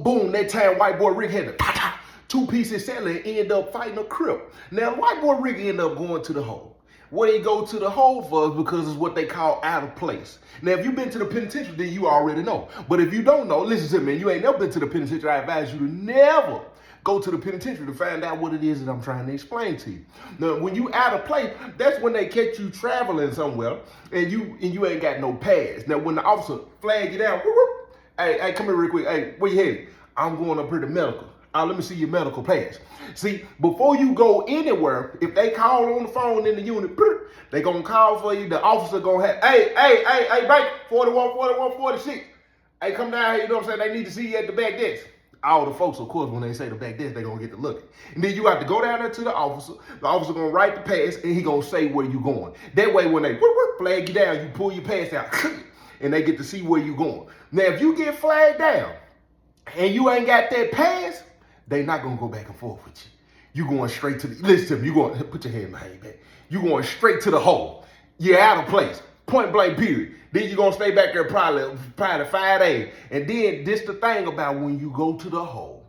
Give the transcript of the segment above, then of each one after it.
Boom, that time white boy Rick had the two pieces Celly and end up fighting a Crip. Now, white boy Rick ended up going to the hole. What he go to the hole for is because it's what they call out of place. Now, if you've been to the penitentiary, then you already know. But if you don't know, listen to me, you ain't never been to the penitentiary, I advise you to never go to the penitentiary to find out what it is that I'm trying to explain to you. Now, when you out of place, that's when they catch you traveling somewhere and you ain't got no pass. Now, when the officer flag you down, whoop, whoop, hey, come here real quick. Hey, where you headed? I'm going up here to medical. Let me see your medical pass. See, before you go anywhere, if they call on the phone in the unit, they gonna call for you. The officer gonna have, hey, break 41, 46. Hey, come down here, you know what I'm saying? They need to see you at the back desk. All the folks, of course, when they say the back desk, they gonna get to looking. And then you have to go down there to the officer gonna write the pass, and he gonna say where you going. That way, when they flag you down, you pull your pass out, and they get to see where you going. Now, if you get flagged down, and you ain't got that pass, they not gonna go back and forth with you. You going straight to the, listen to me, you going, put your hand behind your back. You going straight to the hole. You're out of place, point blank period. Then you gonna stay back there probably 5 days. And then this the thing about when you go to the hole,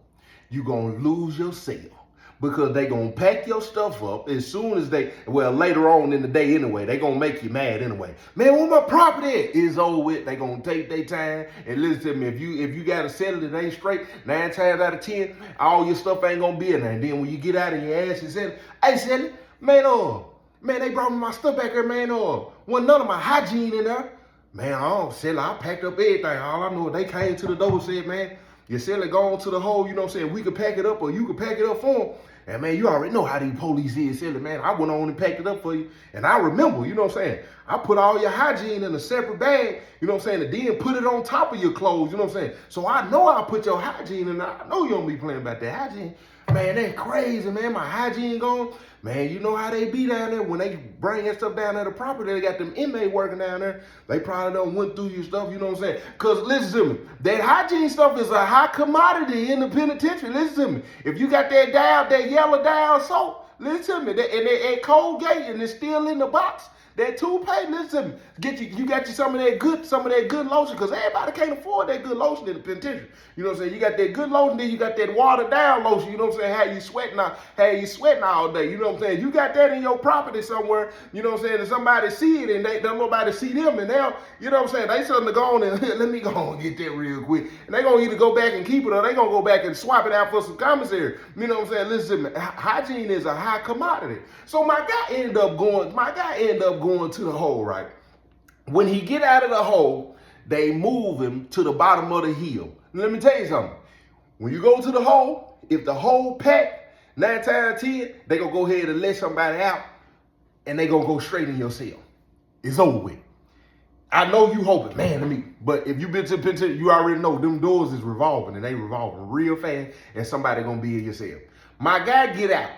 you gonna lose your cell. Because they gonna pack your stuff up as soon as later on in the day anyway, they gonna make you mad anyway. Man, where my property at? It's over with. They gonna take their time and listen to me. If you got a settle that ain't straight, 9 times out of 10, all your stuff ain't gonna be in there. And then when you get out of your ass and say, hey, Celly, man, they brought me my stuff back here, man. Wasn't none of my hygiene in there. Man, Celly, I packed up everything. All I know is they came to the door and said, man, your Celly gone to the hole, you know what I'm saying? We could pack it up or you could pack it up for them. And man, you already know how these police is, Celly, man. I went on and packed it up for you. And I remember, you know what I'm saying? I put all your hygiene in a separate bag, you know what I'm saying? And then put it on top of your clothes, you know what I'm saying? So I know I put your hygiene in there. I know you don't be playing about that hygiene. Man, that's crazy, man. My hygiene gone. Man, you know how they be down there when they bring that stuff down there to property. They got them inmates working down there. They probably done went through your stuff, you know what I'm saying? Because listen to me, that hygiene stuff is a high commodity in the penitentiary. Listen to me. If you got that yellow Dial soap, listen to me. And that Colgate and it's still in the box. That toothpaste, listen to me. You got you some of that good lotion, because everybody can't afford that good lotion in the penitentiary. You know what I'm saying? You got that good lotion, then you got that watered down lotion, you know what I'm saying? How you sweating all day, you know what I'm saying? You got that in your property somewhere, you know what I'm saying? And somebody see it and they don't nobody see them, and now, you know what I'm saying? They suddenly go on and let me go on and get that real quick. And they gonna either go back and keep it or they gonna go back and swap it out for some commissary. You know what I'm saying? Listen to me, hygiene is a high commodity. So my guy ended up going to the hole, right? When he get out of the hole, they move him to the bottom of the hill. Now, let me tell you something. When you go to the hole, if the hole packed, 9 times out of 10, they gonna go ahead and let somebody out, and they gonna go straight in your cell. It's over with. I know you hoping, man, but if you been to the penitentiary, you already know them doors is revolving, and they revolving real fast, and somebody gonna be in your cell. My guy get out.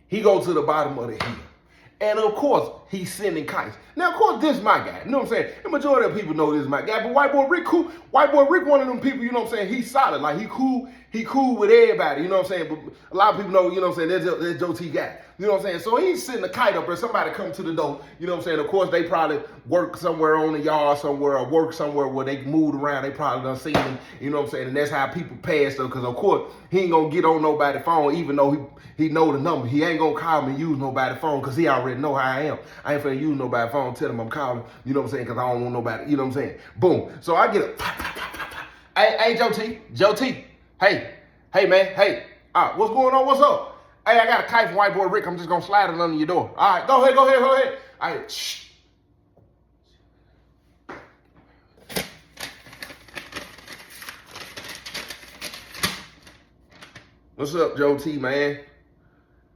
He go to the bottom of the hill. And of course, he's sending kites. Now, of course, this is my guy. You know what I'm saying? The majority of people know this is my guy. But white boy Rick, one of them people, you know what I'm saying? He's solid. Like, he cool with everybody. You know what I'm saying? But a lot of people know, you know what I'm saying? That's Joe T guy. You know what I'm saying? So he's sending a kite up there. Somebody come to the door. You know what I'm saying? Of course, they probably work somewhere on the yard somewhere or work somewhere where they moved around. They probably done seen him. You know what I'm saying? And that's how people pass stuff. Because, of course, he ain't going to get on nobody's phone even though he know the number. He ain't going to call me and use nobody's phone because he already know how I am. I ain't finna use nobody's phone, tell him I'm calling, you know what I'm saying, because I don't want nobody, you know what I'm saying? Boom. So I get a, hey, Joe T, hey, man, hey, what's going on, what's up? Hey, I got a kite from white boy Rick, I'm just gonna slide it under your door. All right, go ahead. All right, shh. What's up, Joe T, man?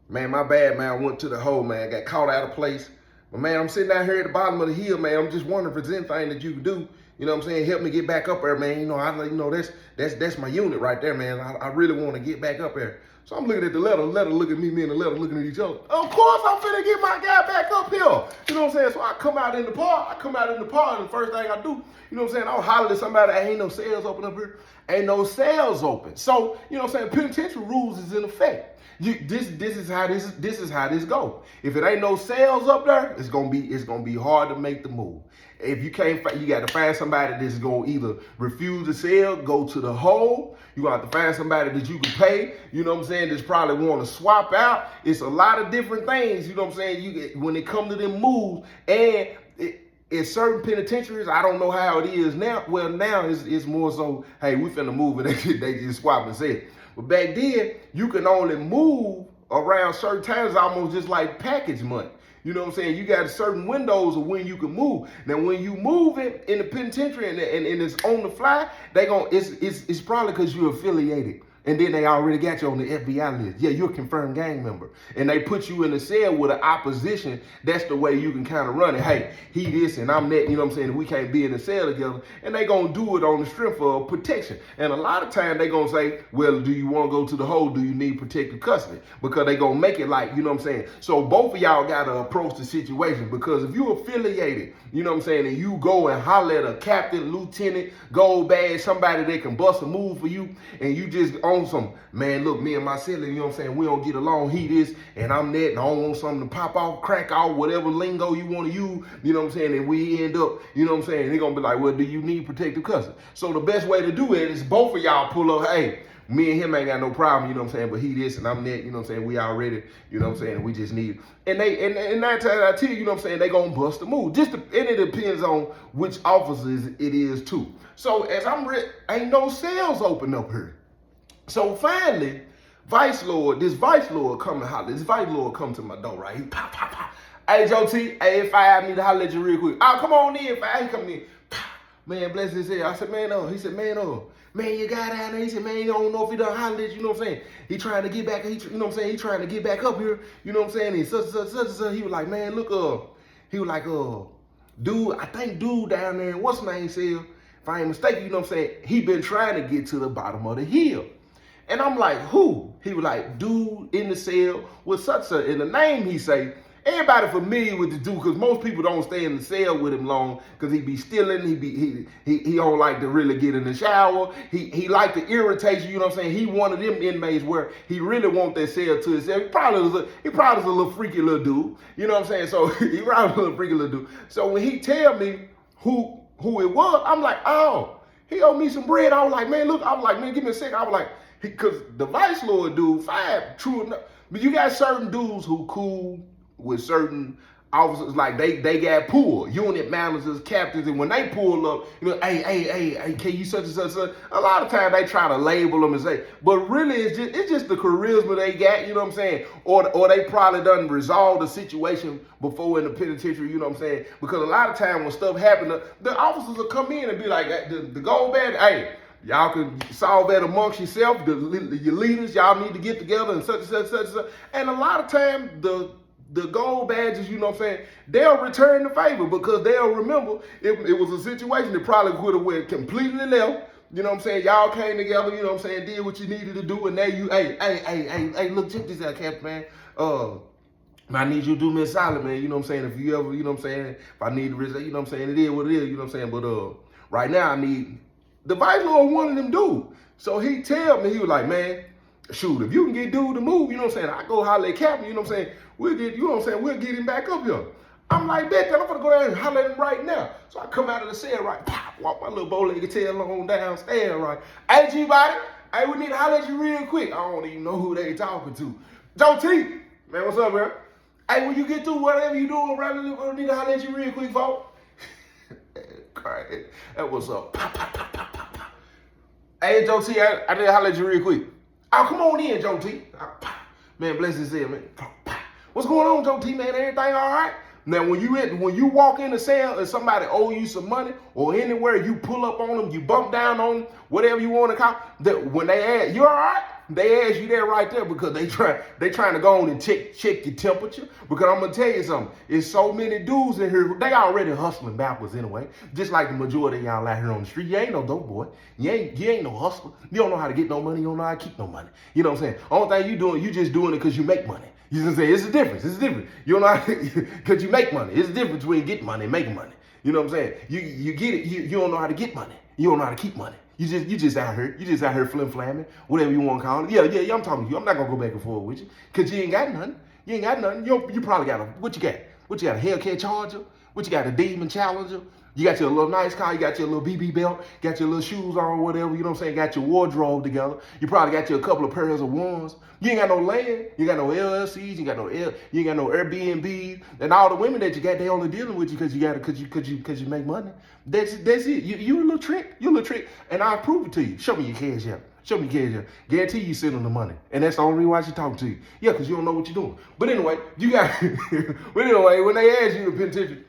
Man, my bad, man, I went to the hole, man, got caught out of place. But man, I'm sitting out here at the bottom of the hill, man. I'm just wondering if there's anything that you can do. You know what I'm saying? Help me get back up there, man. You know, that's my unit right there, man. I really want to get back up there. So I'm looking at the letter look at me and the letter looking at each other. Of course I'm finna get my guy back up here. You know what I'm saying? So I come out in the park, and the first thing I do, you know what I'm saying? I'll holler at somebody, ain't no cells open up here. Ain't no cells open. So, you know what I'm saying? Penitentiary rules is in effect. This is how this go. If it ain't no cells up there, it's gonna be hard to make the move. If you can't, you got to find somebody that's gonna either refuse to sell, go to the hole. You got to find somebody that you can pay. You know what I'm saying? That's probably want to swap out. It's a lot of different things. You know what I'm saying? You get when it come to them moves, and in certain penitentiaries, I don't know how it is now. Well, now it's more so, hey, we finna move, and they just swap and sell. But back then, you can only move around certain times, almost just like package money. You know what I'm saying? You got certain windows of when you can move. Now, when you move it in the penitentiary and it's on the fly, it's probably because you're affiliated. And then they already got you on the FBI list. Yeah, you're a confirmed gang member. And they put you in a cell with an opposition. That's the way you can kind of run it. Hey, he this and I'm that, you know what I'm saying? We can't be in the cell together. And they going to do it on the strength of protection. And a lot of times they going to say, well, do you want to go to the hole? Do you need protective custody? Because they going to make it like, you know what I'm saying? So both of y'all got to approach the situation. Because if you're affiliated, you know what I'm saying, and you go and holler at a captain, lieutenant, gold badge, somebody that can bust a move for you, and you just on some, man, look, me and my Celly, you know what I'm saying, we don't get along, he this, and I'm that, and I don't want something to pop off, crack off, whatever lingo you want to use, you know what I'm saying, and we end up, you know what I'm saying, they're going to be like, well, do you need protective custody? So the best way to do it is both of y'all pull up, hey, me and him ain't got no problem, you know what I'm saying, but he this and I'm that, you know what I'm saying, we already, you know what I'm saying, we just need, and 9 times out of 10, you know what I'm saying, they gonna bust the move. And it depends on which officers it is too. So as ain't no sales open up here. So finally, this vice lord come to holler, this vice lord come to my door, right? He pop, pop, pop. Hey, Joe T, hey, if I need to holler at you real quick. Oh, come on in, if I ain't coming in. Man, bless his head. I said, man, he said, man, you got down there. He said, man, you don't know if he done hollered at you, you know what I'm saying? He trying to get back, you know what I'm saying? He trying to get back up here, you know what I'm saying? And such. He was like, man, look, he was like, dude, I think dude down there, what's his name, Celly? If I ain't mistaken, you know what I'm saying? He been trying to get to the bottom of the hill. And I'm like, who? He was like, dude in the cell with such a, in the name he say, everybody familiar with the dude, because most people don't stay in the cell with him long, because he be stealing, he don't like to really get in the shower, he like to irritate you, you know what I'm saying? He one of them inmates where he really want that cell to himself. He probably was a little freaky little dude, you know what I'm saying? So he probably was a little freaky little dude. So when he tell me who it was, I'm like, oh, he owe me some bread. I was like, man, look, I was like, man, give me a second. I was like, because the vice lord dude, true enough, but you got certain dudes who cool with certain officers, like they got pulled, unit managers, captains, and when they pull up, you know, hey, can you such and such? A lot of times they try to label them and say, but really it's just the charisma they got, you know what I'm saying? Or they probably done resolved the situation before in the penitentiary, you know what I'm saying? Because a lot of times when stuff happens, the officers will come in and be like, the gold badge, hey, y'all can solve that amongst yourself, your leaders, y'all need to get together and such and such and such. And a lot of times the gold badges, you know what I'm saying, they'll return the favor because they'll remember it was a situation that probably would have went completely left. You know what I'm saying? Y'all came together, you know what I'm saying, did what you needed to do, and now you, hey, look, check this out, Captain, man. I need you to do me a solid, man. You know what I'm saying? If you ever, you know what I'm saying, if I need to, you know what I'm saying, it is what it is, you know what I'm saying? But right now I need, the vice lord one of them dude. So he tell me, he was like, man, shoot, if you can get dude to move, you know what I'm saying, I go holler at Captain, you know what I'm saying, we'll get, you know what I'm saying, we'll get him back up here. I'm like, bet that I'm gonna go down and holler at him right now. So I come out of the cell, right, pop, walk my little bow-legged tail on downstairs, right. Hey, G-Body, hey, we need to holler at you real quick. I don't even know who they talking to. Joe T, man, what's up, man? Hey, when you get through whatever you doing, right, I need to holler at you real quick, folks. That was up. Pop, pop, pop, pop, pop, pop. Hey, Joe T, I need to holler at you real quick. Oh, come on in, Joe T. Man, bless his head, man. What's going on, Joe T, man? Everything all right? Now, when you walk in the cell and somebody owe you some money or anywhere, you pull up on them, you bump down on them, whatever you want to call that, when they ask, you all right? They ask you that right there because they trying to go on and check your temperature. Because I'm gonna tell you something, it's so many dudes in here, they already hustling backwards anyway. Just like the majority of y'all out here on the street. You ain't no dope boy. You ain't no hustler. You don't know how to get no money. You don't know how to keep no money. You know what I'm saying? Only thing you doing, you just doing it because you make money. You know what I'm saying? It's a difference. It's a difference. You don't know how to, because you make money. It's a difference between getting money and making money. You know what I'm saying? You get it. You don't know how to get money. You don't know how to keep money. You just out here. You just out here flim-flamming, whatever you want to call it. Yeah, I'm talking to you. I'm not gonna go back and forth with you, cause you ain't got nothing. You probably got what you got? What you got? A Hellcat Charger? What you got? A Demon Challenger? You got your little nice car, you got your little BB belt, got your little shoes on, whatever, you know what I'm saying? Got your wardrobe together. You probably got you a couple of pairs of ones. You ain't got no land, you ain't got no LLCs, you ain't got no Airbnbs, and all the women that you got, they only dealing with you because you make money. That's it. You a little trick, and I'll prove it to you. Show me your cash out. Show me your cash out. Guarantee you sending the money, and that's the only reason why she talking to you. Yeah, because you don't know what you're doing. But anyway, when they ask you to penitentiary,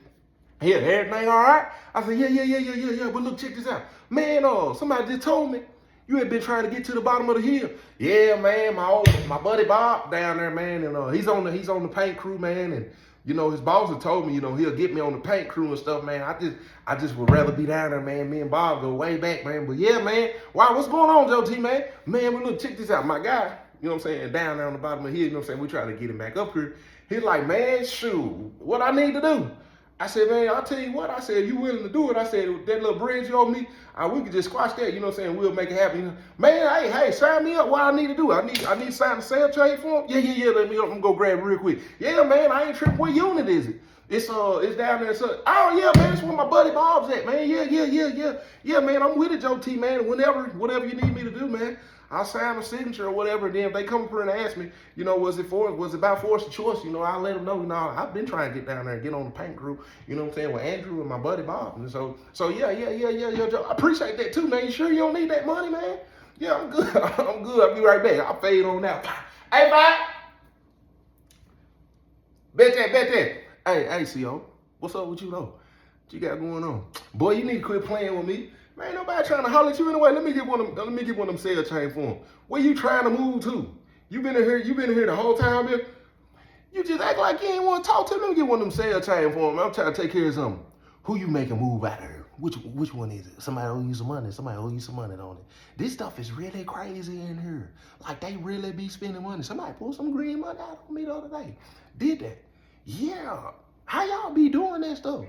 yeah, everything all right? I said, yeah. But look, check this out. Man, somebody just told me you had been trying to get to the bottom of the hill. Yeah, man, my buddy Bob down there, man, and he's on the paint crew, man, and his boss had told me, he'll get me on the paint crew and stuff, man. I just would rather be down there, man. Me and Bob go way back, man. But yeah, man, wow, what's going on, Joe T, man? Man, but look, check this out. My guy, you know what I'm saying, down there on the bottom of the hill, you know what I'm saying, we trying to get him back up here. He's like, man, shoot, what I need to do? I said, man, I'll tell you what. I said, you willing to do it? I said, that little bridge you owe me, we could just squash that. You know what I'm saying? We'll make it happen. Man, hey, sign me up. What I need to do? I need to sign the sale trade form. Yeah. Let me up. I'm gonna go grab it real quick. Yeah, man, I ain't tripping. What unit is it? It's down there. Oh yeah, man, it's where my buddy Bob's at, man. Yeah, man, I'm with it, Joe T, man. Whatever you need me to do, man. I'll sign a signature or whatever, and then if they come up here and ask me, was it about forced choice, I'll let them know, I've been trying to get down there and get on the paint crew, you know what I'm saying, with Andrew and my buddy Bob. And so yeah, Joe. I appreciate that too, man. You sure you don't need that money, man? Yeah, I'm good. I'll be right back. I'll fade on out. Hey, Bob. Bet that. Hey, CO. What's up with you, though? What you got going on? Boy, you need to quit playing with me. Man, ain't nobody trying to holler at you anyway. Let me get one of them sale chain for them. Where you trying to move to? You been in here the whole time, man. You just act like you ain't want to talk to me. Let me get one of them sale chain for them. I'm trying to take care of something. Who you making move out of here? Which one is it? Somebody owe you some money. Somebody owe you some money, don't it? This stuff is really crazy in here. Like they really be spending money. Somebody pulled some green money out on me the other day. Did that? Yeah. How y'all be doing that stuff?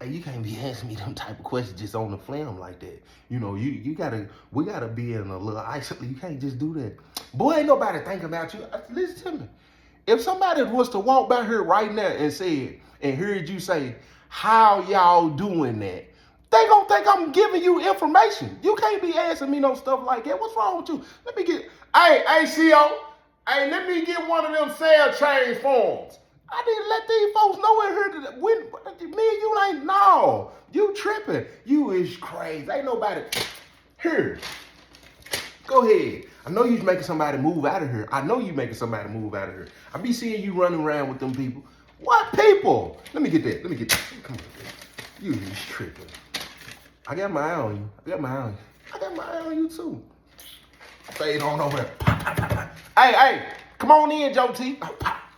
Hey, you can't be asking me them type of questions just on the flam like that. We gotta be in a little isolation. You can't just do that. Boy, ain't nobody thinking about you. Listen to me. If somebody was to walk by here right now and heard you say, how y'all doing that? They gonna think I'm giving you information. You can't be asking me no stuff like that. What's wrong with you? Hey, CO. Hey, let me get one of them sale change forms. I didn't let these folks know in here me and you ain't, no. You tripping. You is crazy. Ain't nobody. Here. Go ahead. I know you making somebody move out of here. I be seeing you running around with them people. What people? Let me get that. Come on, man. You is tripping. I got my eye on you. I got my eye on you too. Fade on over there. Hey, come on in, Joe T.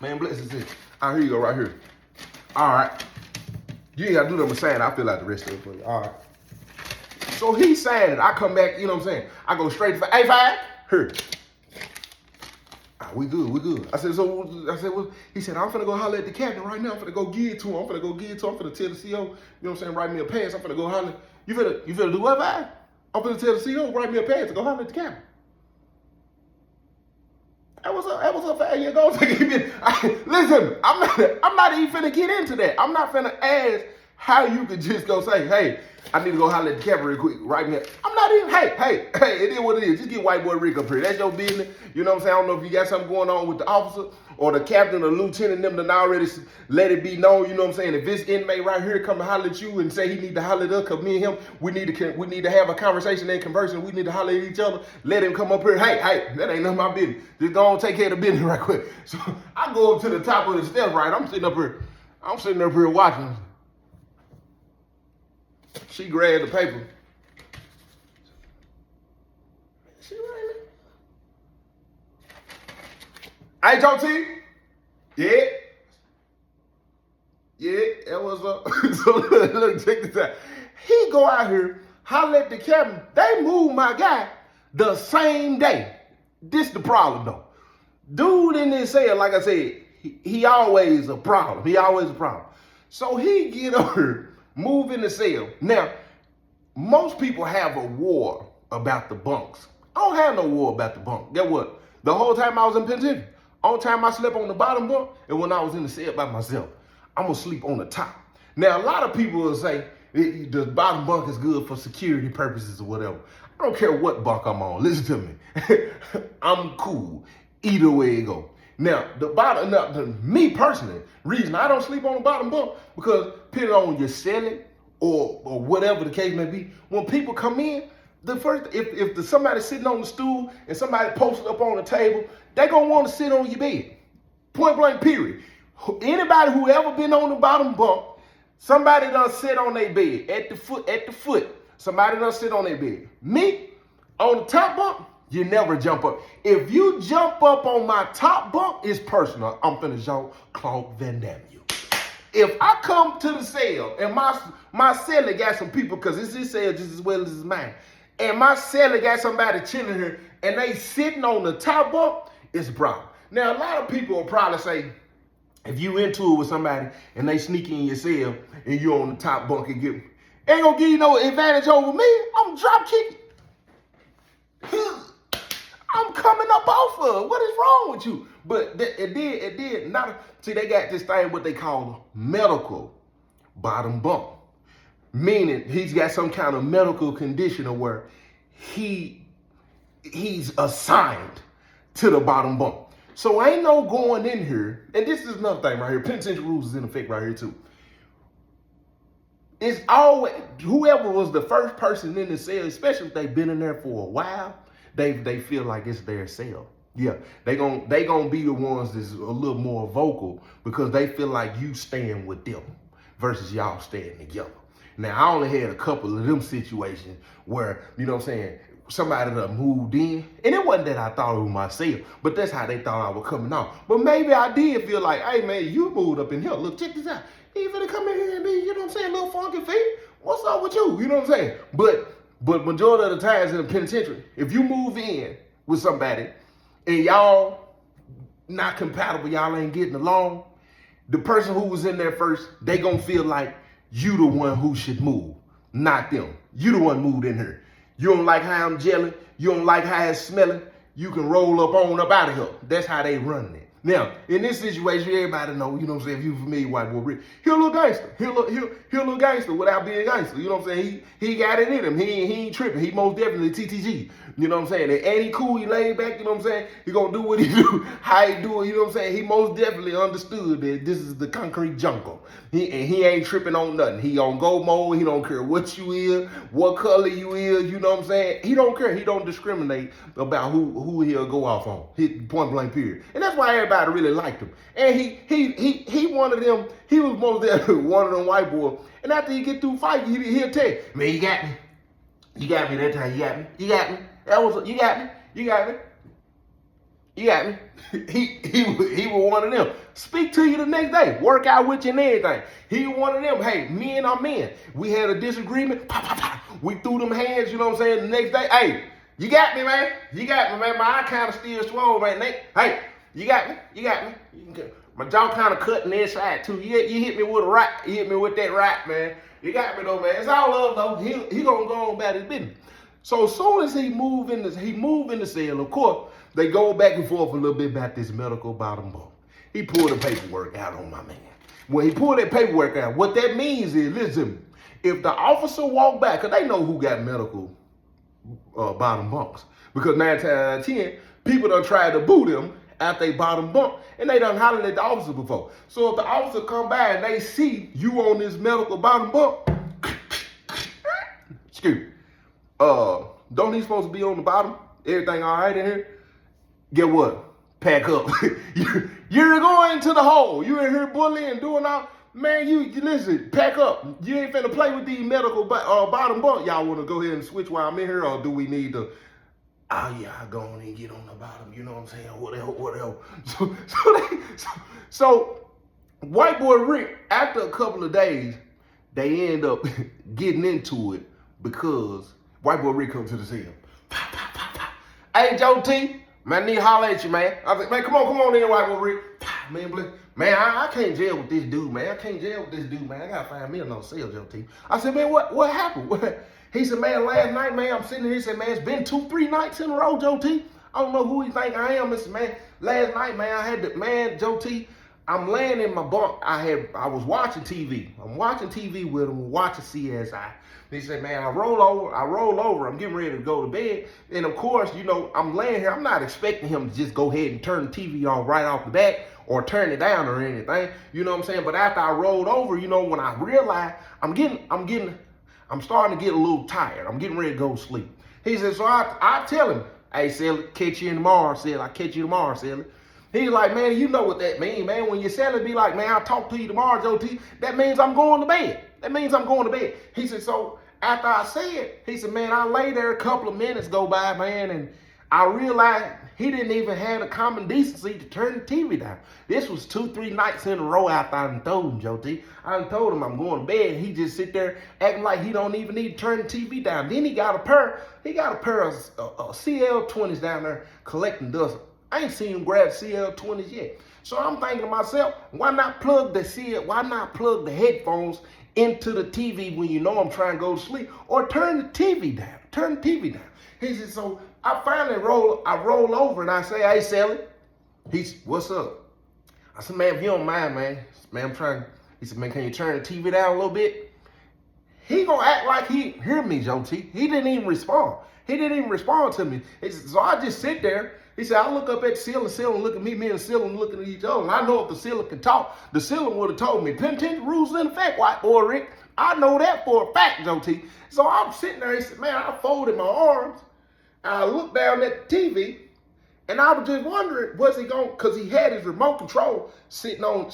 Man, bless this. All right, here you go, right here. All right. You ain't got to do them sign. I'll fill out the rest of it for you. All right. So he signed it. I come back, you know what I'm saying? I go straight to, hey, fine. Here. We good. I said, well, he said, I'm finna go holler at the captain right now. I'm finna go give it to him. I'm finna tell the CO, you know what I'm saying, write me a pass. I'm finna go holler. You finna do what, fine? I'm finna tell the CO, write me a pass to go holler at the captain. Hey, what's up, fat? You go take it. Listen, I'm not even finna get into that. I'm not finna ask how you could just go say, hey, I need to go holler at the captain real quick, right now. I'm not even, hey, it is what it is. Just get white boy Rick up here. That's your business. You know what I'm saying? I don't know if you got something going on with the officer or the captain or lieutenant, them that already let it be known, you know what I'm saying? If this inmate right here come and holler at you and say he need to holler at us, because me and him, we need to have a conversation and conversing. We need to holler at each other. Let him come up here. Hey, that ain't none of my business. Just go on take care of the business right quick. So I go up to the top of the steps, right? I'm sitting up here watching. She grabbed the paper. She writing it. Hey, Joe T. Yeah, that was up. So look, check this out. He go out here, holler at the captain. They move my guy the same day. This the problem though. Dude in this cell, like I said, he always a problem. So he get over, move in the cell. Now, most people have a war about the bunks. I don't have no war about the bunk. Get what? The whole time I was in penitentiary, only time I slept on the bottom bunk and when I was in the cell by myself. I'm gonna sleep on the top. Now, a lot of people will say the bottom bunk is good for security purposes or whatever. I don't care what bunk I'm on. Listen to me. I'm cool. Either way it go. Now, me personally, reason I don't sleep on the bottom bunk, because depending on your Celly or whatever the case may be, when people come in, if somebody sitting on the stool and somebody posted up on the table, they gonna want to sit on your bed. Point blank, period. Anybody who ever been on the bottom bunk, somebody done sit on their bed at the foot. Somebody done sit on their bed. Me, on the top bunk, you never jump up. If you jump up on my top bunk, it's personal. I'm finna Jean-Claude Van Damme you. If I come to the cell and my celly got some people, because it's his cell just as well as it's mine, and my celly got somebody chilling here and they sitting on the top bunk, it's a problem. Now, a lot of people will probably say, if you into it with somebody and they sneak in your cell and you on the top bunk and ain't gonna give you no advantage over me, I'm drop kicking. I'm coming up off of. What is wrong with you? But it did not. See, they got this thing, what they call medical bottom bunk. Meaning he's got some kind of medical condition where he's assigned to the bottom bunk. So ain't no going in here, and this is another thing right here. Penitentiary rules is in effect right here too. It's always, whoever was the first person in the cell, especially if they've been in there for a while, they feel like it's their cell. Yeah, they gonna be the ones that's a little more vocal because they feel like you staying with them versus y'all staying together. Now, I only had a couple of them situations where, you know what I'm saying, somebody that moved in, and it wasn't that I thought it was myself, but that's how they thought I was coming off. But maybe I did feel like, hey man, you moved up in here. Look, check this out. You finna come in here and be, you know what I'm saying, a little funky feet. What's up with you? You know what I'm saying? But majority of the times in the penitentiary, if you move in with somebody and y'all not compatible, y'all ain't getting along, the person who was in there first, they gonna feel like you the one who should move, not them. You the one moved in here. You don't like how I'm gelling. You don't like how it's smelling. You can roll up out of here. That's how they run it. Now, in this situation, everybody know, you know what I'm saying, if you familiar with White Boy Rick, he a little gangster. He a little gangster without being gangster. You know what I'm saying? He got it in him. He ain't tripping. He most definitely TTG. You know what I'm saying? And he cool, he laid back, you know what I'm saying? He gonna do what he do, how he do it, you know what I'm saying? He most definitely understood that this is the concrete jungle. He ain't tripping on nothing. He on go mode, he don't care what you is, what color you is, you know what I'm saying? He don't care. He don't discriminate about who he'll go off on. Point blank period. And that's why everybody really liked him. And he one of them, he was most definitely one of them white boys. And after he get through fighting, he'll tell you, man, you got me. You got me that time, you got me. You got me. That was, you got me. You got me. You got me. He was one of them. Speak to you the next day. Work out with you and everything. He was one of them. Hey, men are men. We had a disagreement. Pop, pop, pop. We threw them hands, you know what I'm saying? The next day, hey, you got me, man. You got me, man. My eye kind of still swole, man. Hey, you got me. You got me. My jaw kind of cut in the inside, too. You hit me with a right. You hit me with that right, man. You got me, though, man. It's all love, though. He gonna go on about his business. So as soon as he move in the cell, of course, they go back and forth a little bit about this medical bottom bunk. He pulled the paperwork out on my man. When he pulled that paperwork out, what that means is, listen, if the officer walk back, because they know who got medical bottom bunks, because 9 times out of 10, people done tried to boo them at they bottom bunk, and they done hollered at the officer before. So if the officer come by and they see you on this medical bottom bunk, excuse me, don't he supposed to be on the bottom? Everything all right in here? Get what? Pack up. You're going to the hole. You in here bullying, doing all. Man, you listen, pack up. You ain't finna play with these medical bottom bunk. Y'all want to go ahead and switch while I'm in here, or do we need to? Oh yeah, I go on and get on the bottom. You know what I'm saying? Whatever. So White Boy Rick, after a couple of days, they end up getting into it because White Boy Rick comes to the cell. Hey, Joe T, man, I need to holler at you, man. I said, man, come on in, White Boy Rick. Man, I can't jail with this dude, man. I can't jail with this dude, man. I gotta find me another cell, Joe T. I said, man, what happened? He said, man, last night, man, I'm sitting here. He said, man, it's been 2-3 nights in a row, Joe T. I don't know who he think I am. He said, man, last night, man, I had to, man, Joe T, I'm laying in my bunk. I was watching TV. I'm watching TV with him, watching CSI. He said, man, I roll over. I'm getting ready to go to bed. And of course, you know, I'm laying here. I'm not expecting him to just go ahead and turn the TV on right off the bat or turn it down or anything. You know what I'm saying? But after I rolled over, you know, when I realized I'm starting to get a little tired. I'm getting ready to go to sleep. He said, so I tell him, hey, Celly, catch you tomorrow, Celly. I catch you tomorrow, Celly. He's like, man, you know what that means, man. When your Celly be like, man, I'll talk to you tomorrow, Joe T, that means I'm going to bed. That means I'm going to bed. He said, so after I said, he said, man, I lay there, a couple of minutes go by, man, and I realized he didn't even have the common decency to turn the TV down. This was 2-3 nights in a row after I done told him, Joe T. I done told him I'm going to bed. He just sit there acting like he don't even need to turn the TV down. Then he got a pair of CL20s down there collecting dust. I ain't seen him grab CL20s yet. So I'm thinking to myself, why not plug the headphones into the TV when you know I'm trying to go to sleep, or turn the TV down. He said, so I finally roll over and I say, hey, Celly. He said, what's up? I said, man, if you don't mind, man, he said, man, can you turn the TV down a little bit? He gonna act like he hear me, Joe T. He didn't even respond. To me. He said, so I just sit there. He said, I look up at the ceiling look at me and the ceiling looking at each other. And I know if the ceiling can talk, the ceiling would have told me, penitentiary rules in effect, white boy Rick. I know that for a fact, Joe T. So I'm sitting there, he said, man, I folded my arms, and I looked down at the TV, and I was just wondering, was he going, because he had his remote control sitting on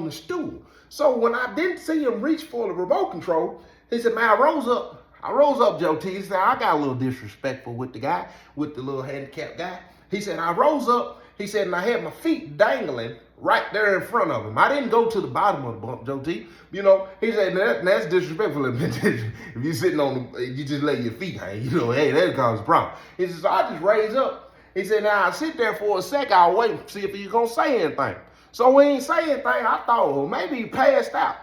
the stool. So when I didn't see him reach for the remote control, he said, man, I rose up, Joe T. He said, I got a little disrespectful with the little handicapped guy. He said, I rose up, he said, and I had my feet dangling right there in front of him. I didn't go to the bottom of the bunk, Joe T. You know, he said, that's disrespectful. If you're sitting you just let your feet hang, you know, hey, that causes a problem. He said, so I just raised up. He said, now I sit there for a sec, I'll wait and see if he's going to say anything. So when he ain't say anything, I thought, well, maybe he passed out.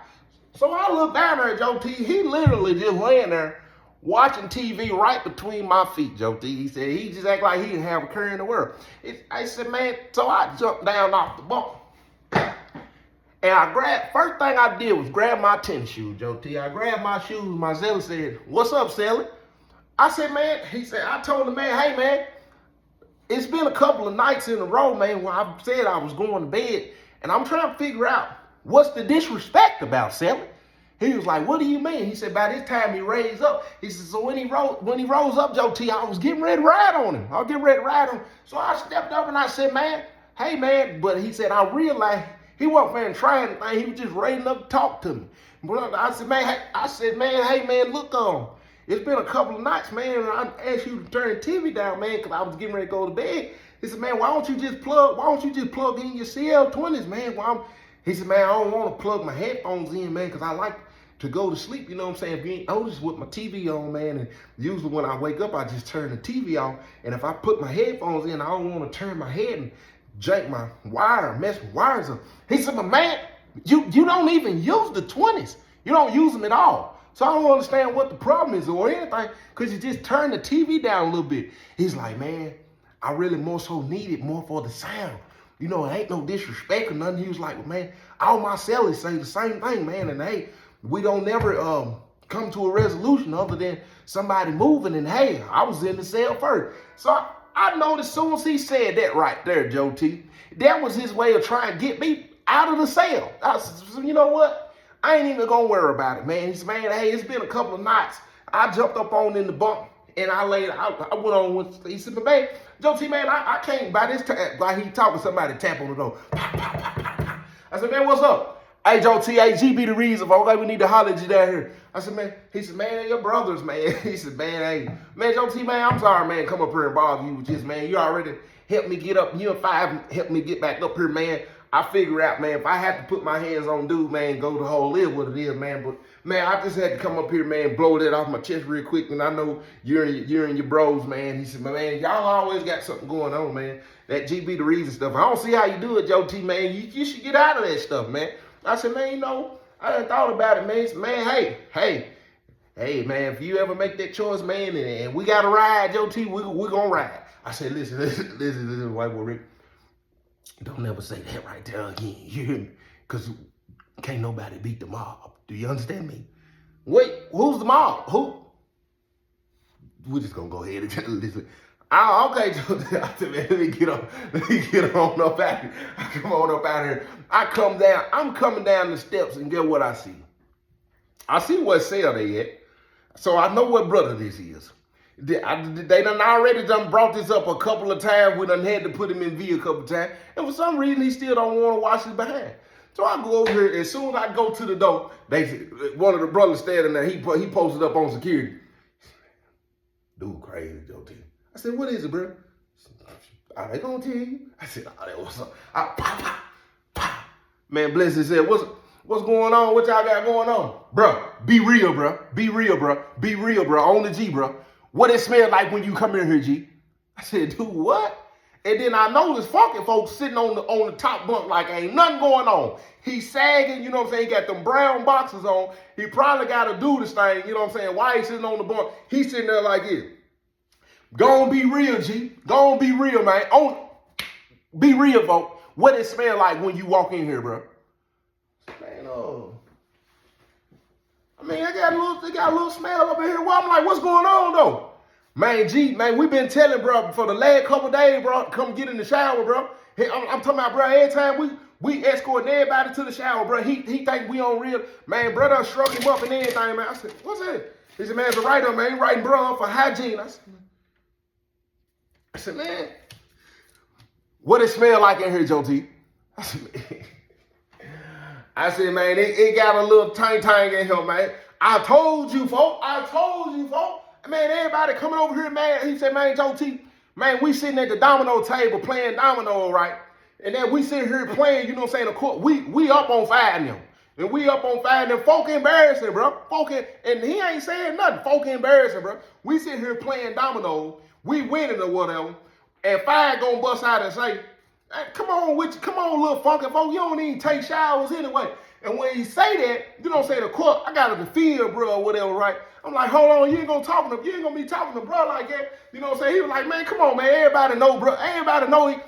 So I looked down there at Joe T. He literally just laying there watching TV right between my feet, Joe T. He said he just act like he didn't have a care in the world. I said, man, so I jumped down off the bunk. And first thing I did was grab my tennis shoes, Joe T. I grabbed my shoes, my Celly said, what's up, Celly? I said, man, I told him, man, hey, man, it's been a couple of nights in a row, man, where I said I was going to bed, and I'm trying to figure out what's the disrespect about, Celly. He was like, what do you mean? He said, by this time he raised up. He said, so when he rose up, Joe T, I was getting ready to ride on him. So I stepped up and I said, man, hey, man. But he said, I realized he wasn't trying anything. He was just raising up to talk to me. But I said, man, hey, man, look on. It's been a couple of nights, man, and I asked you to turn the TV down, man, because I was getting ready to go to bed. He said, man, why don't you just plug in your CL20s, man? He said, man, I don't want to plug my headphones in, man, because I like to go to sleep, you know what I'm saying? If you ain't noticed with my TV on, man, and usually when I wake up, I just turn the TV on, and if I put my headphones in, I don't want to turn my head and jank my wire, mess with wires up. He said, but man, you don't even use the 20s. You don't use them at all. So I don't understand what the problem is or anything, because you just turn the TV down a little bit. He's like, man, I really more so need it more for the sound. You know, it ain't no disrespect or nothing. He was like, well, man, all my Cellys say the same thing, man, and hey, we don't never come to a resolution other than somebody moving, and hey, I was in the cell first. So I noticed as soon as he said that right there, Joe T, that was his way of trying to get me out of the cell. I said, you know what? I ain't even gonna worry about it, man. He said, man, hey, it's been a couple of nights. I jumped up on in the bunk and I went on with, he said, but man, Joe T, man, I can't, by this time, like he talking, somebody tap on the door. I said, man, what's up? Hey, Joe T, hey, GB the reason, okay, we need to holler at you down here. I said, man, he said, man, your brothers, man. He said, man, hey, man, Joe T, man, I'm sorry, man, come up here and bother you with this, man. You already helped me get up. You and Five helped me get back up here, man. I figure out, man, if I have to put my hands on dude, man, go the whole live what it is, man. But, man, I just had to come up here, man, blow that off my chest real quick. And I know you're and your bros, man. He said, man, y'all always got something going on, man. That GB the reason stuff. I don't see how you do it, Joe T, man. You should get out of that stuff, man. I said, man, you know, I done thought about it, man. He said, man, hey, man, if you ever make that choice, man, and we got to ride, Joe T, we're going to ride. I said, listen, white boy Rick. Don't never say that right there again. You hear me? Because can't nobody beat the mob. Do you understand me? Wait, who's the mob? Who? We're just gonna go ahead and listen. Okay, I said, man, let me get on up out here. I come on up out here. I come down. I'm coming down the steps, and get what I see. I see what cell they at. So I know what brother this is. They done already brought this up a couple of times. We done had to put him in V a couple of times. And for some reason, he still don't want to wash his behind. So I go over here. As soon as I go to the door, one of the brothers standing there, he posted up on security. Dude, crazy, Joe T. I said, what is it, bro? Are they gonna tell you? I said, oh, that was something. Pop. Man, Blessed said, what's going on? What y'all got going on? Bro, be real, bro. Be real, bro. Be real, bro. On the G, bro. What it smell like when you come in here, G? I said, dude, what? And then I noticed funky folks sitting on the top bunk like ain't nothing going on. He's sagging, you know what I'm saying? He got them brown boxes on. He probably got to do this thing, you know what I'm saying? Why he sitting on the bunk? He's sitting there like this. Go on, be real, G. Go on, be real, man. Be real, folks. What it smell like when you walk in here, bro? Man, they got a little smell up in here. Well, I'm like, what's going on, though? Man, G, man, we been telling, bro, for the last couple days, bro, come get in the shower, bro. I'm talking about, bro, every time we escorting everybody to the shower, bro. He think we on real. Man, bro, done struck him up and everything, man. I said, what's that? He said, man, it's a writer, man. He writing, bro, up for hygiene. I said, man, what it smell like in here, Joe T? I said, man, it got a little tang in here, man. I told you, folks. Man, everybody coming over here, man. He said, man, Joe T, man, we sitting at the domino table playing domino, right? And then we sitting here playing, you know what I'm saying, of course, we up on fighting them. And we up on fighting them. Folk embarrassing, bro. And he ain't saying nothing. Folk embarrassing, bro. We sit here playing domino. We winning or whatever. And Fire gonna bust out and say, hey, come on, little funky folk. You don't even take showers anyway. And when he say that, you don't say the court, I got to feel, bro, or whatever, right? I'm like, hold on, you ain't gonna be talking to bro like that. You know what I'm saying? He was like, man, come on, man. Everybody know, bro. Everybody know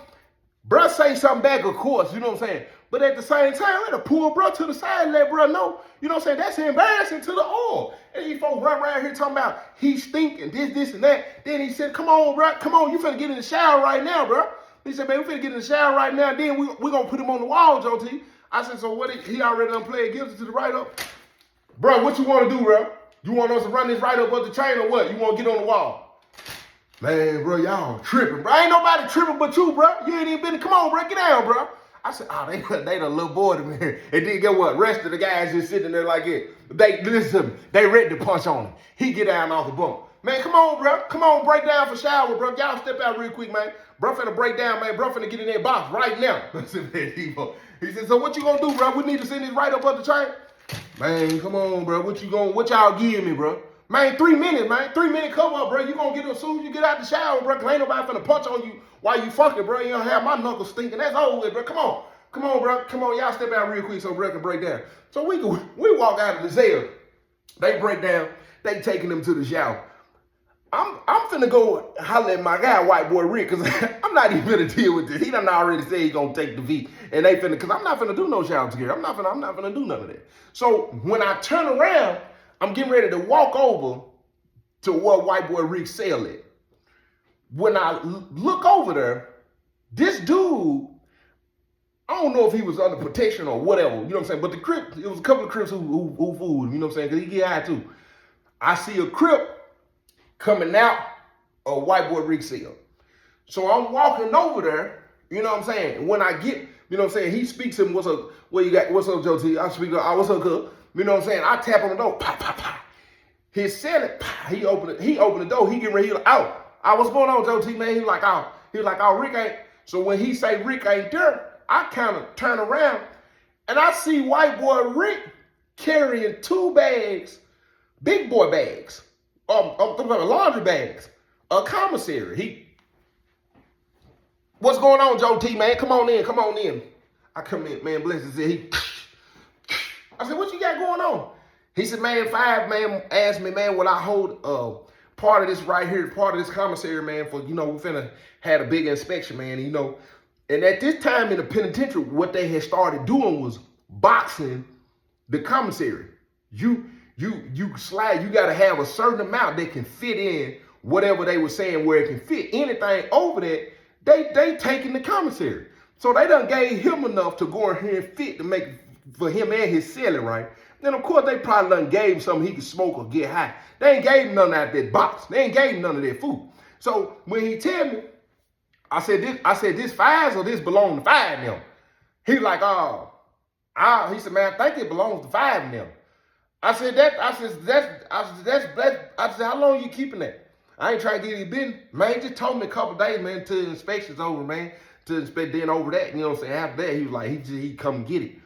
bro say something back, of course, you know what I'm saying? But at the same time, I had to pull bro to the side and let bro know, you know what I'm saying? That's embarrassing to the all. And these folks run around here talking about he stinking, this, and that. Then he said, come on, bro, you finna get in the shower right now, bro. He said, man, we finna get in the shower right now, and then we gonna put him on the wall, Joe T. I said, so what, he already done played guilty to the write-up? Bro, what you wanna do, bro? You want us to run this write-up up the chain or what? You wanna get on the wall? Man, bro, y'all tripping, bro. Ain't nobody tripping but you, bro. You ain't even been, come on, bro, get down, bro. I said, oh, they done little boy to me. And then get what? Rest of the guys just sitting there like it. Listen to me. They ready to punch on him. He get down off the bunk. Man, come on, bro. Come on, break down for shower, bro. Y'all step out real quick, man. Bro finna break down, man. Bro finna get in that box right now. I said, man, he said, so what you gonna do, bro? We need to send this right up the chain. Man, come on, bro. What y'all give me, bro? Man, 3 minutes, man. 3 minute cover up, bro. You gonna get it as soon as you get out the shower, bro. Cause ain't nobody finna punch on you while you fucking, bro. You don't have my knuckles stinking. That's over with, bro. Come on, bro. Come on, y'all step out real quick so bro can break down. So we walk out of the cell. They break down. They taking them to the shower. I'm finna go holler at my guy, white boy Rick, cause I'm not even finna deal with this. He done already said he gonna take the V, and they finna, cause I'm not finna do no shower together. I'm not finna do none of that. So when I turn around, I'm getting ready to walk over to where white boy Rick cell at. When I look over there, this dude, I don't know if he was under protection or whatever, you know what I'm saying? But the Crip, it was a couple of Crips who fooled him, you know what I'm saying? Cause he get high too. I see a Crip coming out of white boy Rick cell. So I'm walking over there, you know what I'm saying? When I get, you know what I'm saying, he speaks to him, what's up, what you got, what's up, Joe T? I speak to him, what's up, cuz? You know what I'm saying? I tap on the door, pop, pop, pop. His Celly, he opened the door, he get ready, he like, oh, what's going on, Joe T, man? He like, oh, Rick ain't, so when he say Rick ain't there, I kind of turn around and I see white boy Rick carrying 2 bags, big boy bags, laundry bags, a commissary. What's going on, Joe T, man? Come on in. I come in, man, Blessed said, I said, what you got going on? He said, man, 5, man, asked me, man, will I hold part of this right here, part of this commissary, man, for, you know, we finna had a big inspection, man, you know, And at this time in the penitentiary, what they had started doing was boxing the commissary. You slide, you gotta have a certain amount that can fit in whatever they were saying where it can fit. Anything over that, they taking the commissary. So they done gave him enough to go in here and fit to make for him and his Celly, right? Then of course they probably done gave him something he could smoke or get high. They ain't gave him none of that box. They ain't gave him none of that food. So when he tell me, I said this fives or this belong to five of them. He like, he said, man, I think it belongs to five of them. I said, how long you keeping that? I ain't trying to get any business. Man, he just told me a couple of days, man, till the inspection's over, man. To inspect, then over that, you know what I'm saying? After that, he was like, he come get it.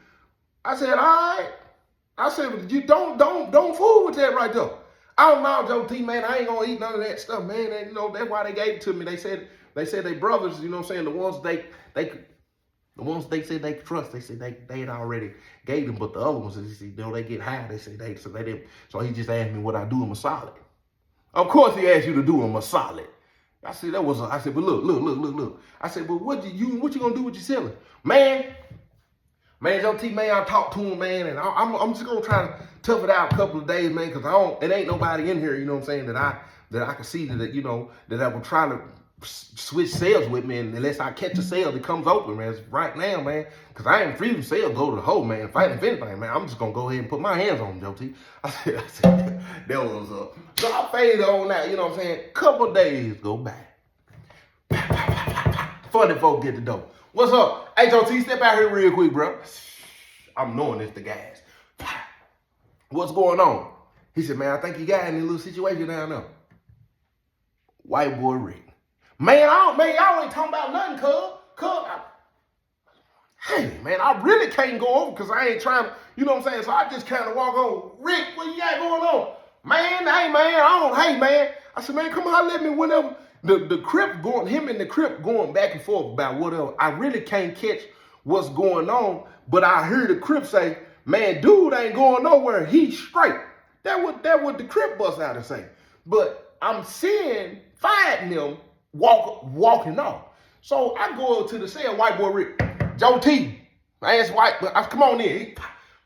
I said, all right. I said, you don't fool with that right there. I don't know, Joe T, man, I ain't gonna eat none of that stuff, man. And, you know, that's why they gave it to me. They said they brothers, you know what I'm saying, the ones they said they could trust, they said they had already gave them, but the other ones, you know, they get high. They said they didn't. So he just asked me what I do in Masala. Of course he asked you to do in Masala. I said, but look. I said, but what you gonna do with your Celly? Man, Joe T, man, I talked to him, man, and I'm just gonna try to tough it out a couple of days, man, because it ain't nobody in here, you know what I'm saying, that I can see that, you know, that I will try to switch cells with me, and unless I catch a cell that comes open, man, right now, man, because I ain't free from cells, go to the hole, man, fighting if anything, man, I'm just gonna go ahead and put my hands on him, Joe T. I said, that was up. So I faded on that, you know what I'm saying, couple of days go by. Funny folk get the dough. What's up? Hey, Joe T, step out here real quick, bro. I'm knowing it's the guys. What's going on? He said, man, I think you got in a little situation down there. White boy Rick. Man, y'all ain't talking about nothing, cuz. Hey, man, I really can't go over because I ain't trying to, you know what I'm saying? So I just kind of walk on. Rick, what you got going on? Man, hey, man. I said, man, come on, let me whenever. The Crip going, him and the Crip going back and forth about whatever. I really can't catch what's going on, but I hear the Crip say, man, dude ain't going nowhere. He's straight. That what the Crip bust out and say. But I'm seeing five of them walking off. So I go to the cell, white boy Rick, Joe T, man, it's white, but come on in.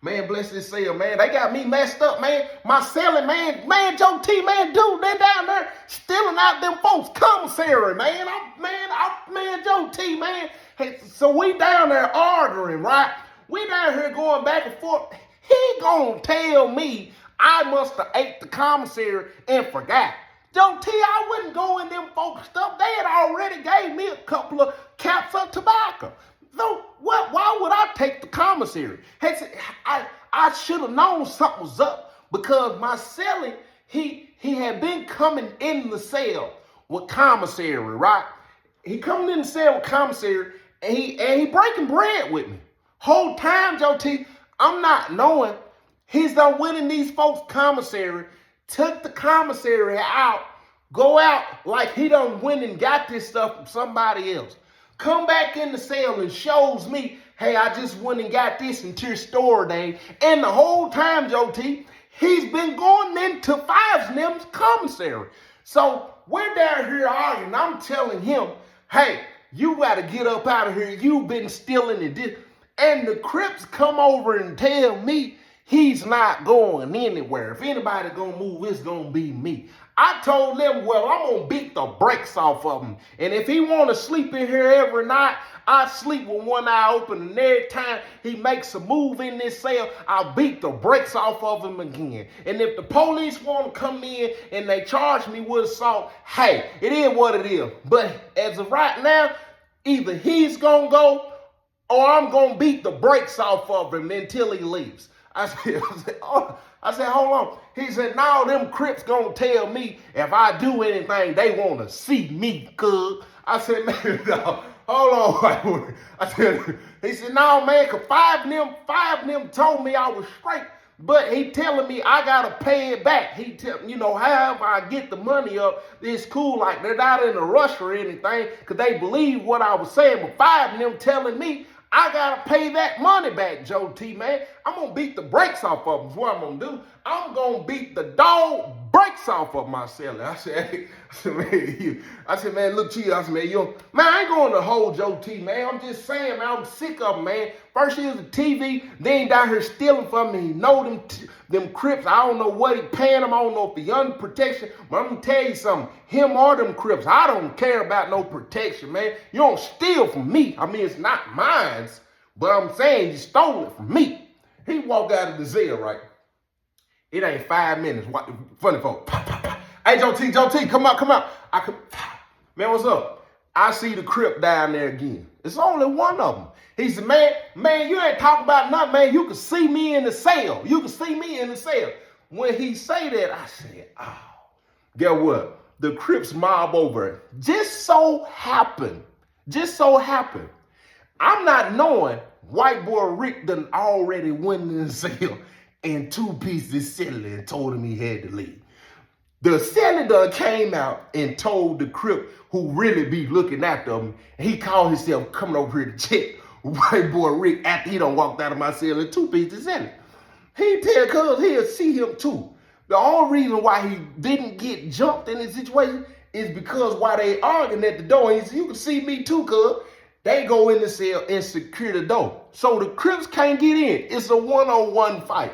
Man, bless this cell, man. They got me messed up, man. My selling, man, Joe T, man, dude, they down there stealing out them folks' commissary, man. Man, Joe T, man. Hey, so we down there arguing, right? We down here going back and forth. He gonna tell me I must have ate the commissary and forgot. Joe T, I wouldn't go in them folks' stuff. They had already gave me a couple of caps of tobacco. So why would I take the commissary? Hey, I should have known something was up because my Celly, he had been coming in the cell with commissary, right? He coming in the cell with commissary and he breaking bread with me. Whole time, Joe T, I'm not knowing he's done winning these folks' commissary, took the commissary out, go out like he done went and got this stuff from somebody else. Come back in the cell and shows me, hey, I just went and got this into your store day. And the whole time, Joe T, he's been going into Fives and them's commissary. So we're down here arguing. I'm telling him, hey, you got to get up out of here. You've been stealing and this. And the Crips come over and tell me he's not going anywhere. If anybody gonna move, it's gonna be me. I told them, well, I'm gonna beat the brakes off of him. And if he wanna sleep in here every night, I sleep with one eye open, and every time he makes a move in this cell, I'll beat the brakes off of him again. And if the police wanna come in and they charge me with assault, hey, it is what it is. But as of right now, either he's gonna go or I'm gonna beat the brakes off of him until he leaves. I said, hold on. He said, no, them Crips gonna tell me if I do anything, they wanna see me, cuz. I said, man, no, hold on. He said, no, man, cause five of them told me I was straight, but he telling me I gotta pay it back. He tell you know, however I get the money up, it's cool, like they're not in a rush or anything, cause they believe what I was saying, but five of them telling me I gotta pay that money back, Joe T, man. I'm gonna beat the brakes off of them is what I'm gonna do. I'm gonna beat the dog brakes off of my Celly. I said, man, look, Chief. I said, man, man, I ain't going to hold your T, man. I'm just saying, man, I'm sick of him, man. First he was a TV, then he down here stealing from me. He know them Crips. I don't know what he paying them. I don't know if he under protection. But I'm going to tell you something. Him or them Crips, I don't care about no protection, man. You don't steal from me. I mean, it's not mine, but I'm saying you stole it from me. He walked out of the Zelle, right? It ain't 5 minutes. Funny folk. Hey, Joe T, come out. Man, what's up? I see the Crip down there again. It's only one of them. He said, man, you ain't talking about nothing, man. You can see me in the cell. When he say that, I said, oh, guess what? The Crips mob over it. Just so happened, I'm not knowing white boy Rick done already went in the cell and 2 pieces of Celly and told him he had to leave. The Celly done came out and told the Crip who really be looking after him, and he called himself coming over here to check white boy Rick after he done walked out of my cell and 2 pieces of Celly. He tell cuz he'll see him too. The only reason why he didn't get jumped in this situation is because while they arguing at the door, he said, you can see me too, cuz. They go in the cell and secure the door. So the Crips can't get in. It's a one-on-one fight.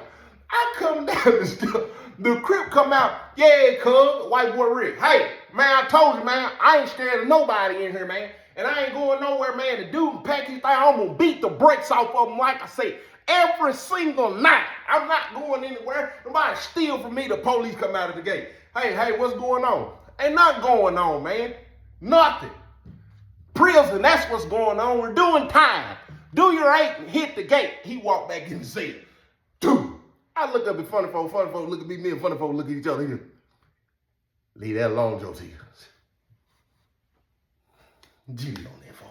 I come down the stairs. The Crip come out. Yeah, cuz, white boy Rick. Hey, man, I told you, man, I ain't scared of nobody in here, man. And I ain't going nowhere, man. The dude can pack his thing. I'm going to beat the brakes off of him, like I say, every single night. I'm not going anywhere. Nobody steal from me. The police come out of the gate. Hey, what's going on? Ain't nothing going on, man. Nothing. Prison, that's what's going on. We're doing time. Do your 8 and hit the gate. He walked back in the cell. Dude. I look up at funny folk look at me and funny folk look at each other. Leave that alone, Joe T. G on that phone.